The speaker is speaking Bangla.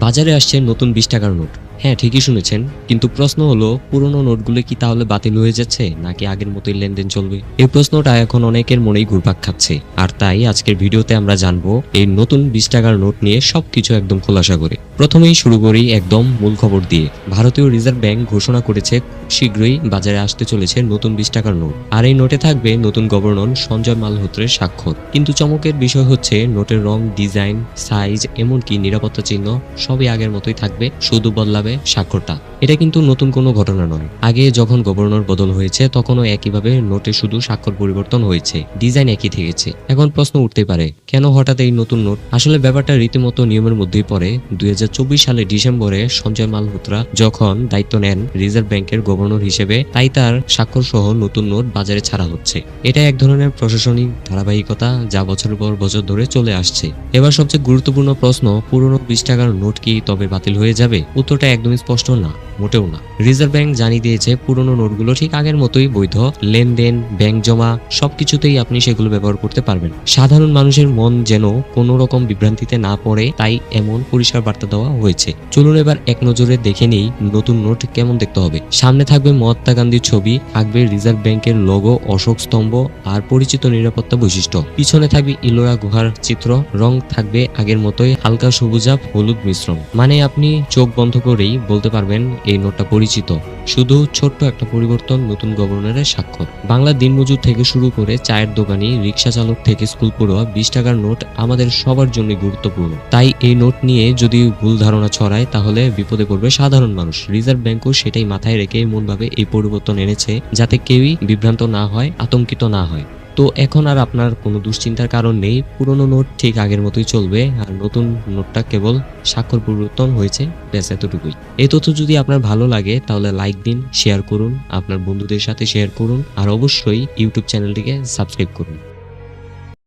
বাজারে আসছে নতুন 20 টাকার নোট। হ্যাঁ, ঠিকই শুনেছেন, কিন্তু প্রশ্ন হলো পুরনো নোটগুলো কি তাহলে বাতিল হয়ে যাচ্ছে নাকি আগের মতোই লেনদেন চলবে? এই প্রশ্নটা এখন অনেকের মনেই ঘুরপাক খাচ্ছে, আর তাই আজকের ভিডিওতে আমরা জানবো এই নতুন 20 টাকার নোট নিয়ে সবকিছু একদম খোলাসা করে। প্রথমেই শুরু করি একদম মূল খবর দিয়ে। ভারতীয় রিজার্ভ ব্যাংক ঘোষণা করেছে খুব শীঘ্রই বাজারে আসতে চলেছে নতুন 20 টাকার নোট, আর এই নোটে থাকবে নতুন গভর্নর সঞ্জয় মালহোত্রের স্বাক্ষর। কিন্তু চমকের বিষয় হচ্ছে নোটের রং, ডিজাইন, সাইজ, এমনকি নিরাপত্তা চিহ্ন সবই আগের মতোই থাকবে, শুধু বদলাবে স্বাক্ষরটা। এটা কিন্তু নতুন কোনো ঘটনা নয়। আগে যখন গভর্নর বদল হয়েছে তখনও একইভাবে নোটে শুধু স্বাক্ষর পরিবর্তন হয়েছে, ডিজাইন একই থেকেছে। এখন প্রশ্ন উঠতে পারে, কেন হঠাৎ এই নতুন নোট? আসলে ব্যাপারটা রীতিমতো নিয়মের মধ্যেই পড়ে। 2024 সালে ডিসেম্বরে সঞ্জয় মালহোত্রা যখন দায়িত্ব নেন রিজার্ভ ব্যাংকের গভর্নর হিসেবে, তাই তার স্বাক্ষর সহ নতুন নোট বাজারে ছাড়া হচ্ছে। এটা এক ধরনের প্রশাসনিক ধারাবাহিকতা যা বছরের পর বছর ধরে চলে আসছে। এবার সবচেয়ে গুরুত্বপূর্ণ প্রশ্ন, পুরনো 20 টাকার নোট কি তবে বাতিল হয়ে যাবে? উত্তরটা একদমই স্পষ্ট না, মোটেও না। রিজার্ভ ব্যাংক জানিয়ে দিয়েছে পুরনো নোটগুলো ঠিক আগের মতোই বৈধ, লেনদেন, ব্যাংক জমা সবকিছুতেই আপনি সেগুলো ব্যবহার করতে পারবেন। সাধারণ মানুষের মন যেন কোনো রকম বিভ্রান্তিতে না পড়ে, তাই এমন পরিষ্কার বার্তা দেওয়া হয়েছে। চলুন এবার এক নজরে দেখে নেই নতুন নোট কেমন দেখতে হবে। সামনে থাকবে মহাত্মা গান্ধীর ছবি, থাকবে রিজার্ভ ব্যাংকের লোগো, অশোক স্তম্ভ আর পরিচিত নিরাপত্তা বৈশিষ্ট্য। পিছনে থাকবে ইলোরা গুহার চিত্র, রং থাকবে আগের মতোই হালকা সবুজাভ হলুদ মিশ্রণ। মানে আপনি চোখ বন্ধ করেই বলতে পারবেন এই নোটটা পরিচিত। শুধু ছোট্ট একটা পরিবর্তন, নতুন গভর্নরের স্বাক্ষর। বাংলা দিনমজুর থেকে শুরু করে চায়ের দোকানি, রিক্সা চালক থেকে স্কুল পড়ুয়া 20 টাকার নোট আমাদের সবার জন্য গুরুত্বপূর্ণ। তাই এই নোট নিয়ে যদি ভুল ধারণা ছড়ায় তাহলে বিপদে পড়বে সাধারণ মানুষ। রিজার্ভ ব্যাংকও সেটাই মাথায় রেখে এমনভাবে এই পরিবর্তন এনেছে যাতে কেউই বিভ্রান্ত না হয়, আতঙ্কিত না হয়। তো এখন আর আপনার কোনো দুশ্চিন্তার কারণ নেই, পুরনো নোট ঠিক আগের মতোই চলবে, আর নতুন নোটটা কেবল স্বাক্ষর পরিবর্তন হয়েছে, ব্যাস এতটুকুই। এই তথ্য যদি আপনার ভালো লাগে তাহলে লাইক দিন, শেয়ার করুন, আপনার বন্ধুদের সাথে শেয়ার করুন, আর অবশ্যই ইউটিউব চ্যানেলটিকে সাবস্ক্রাইব করুন।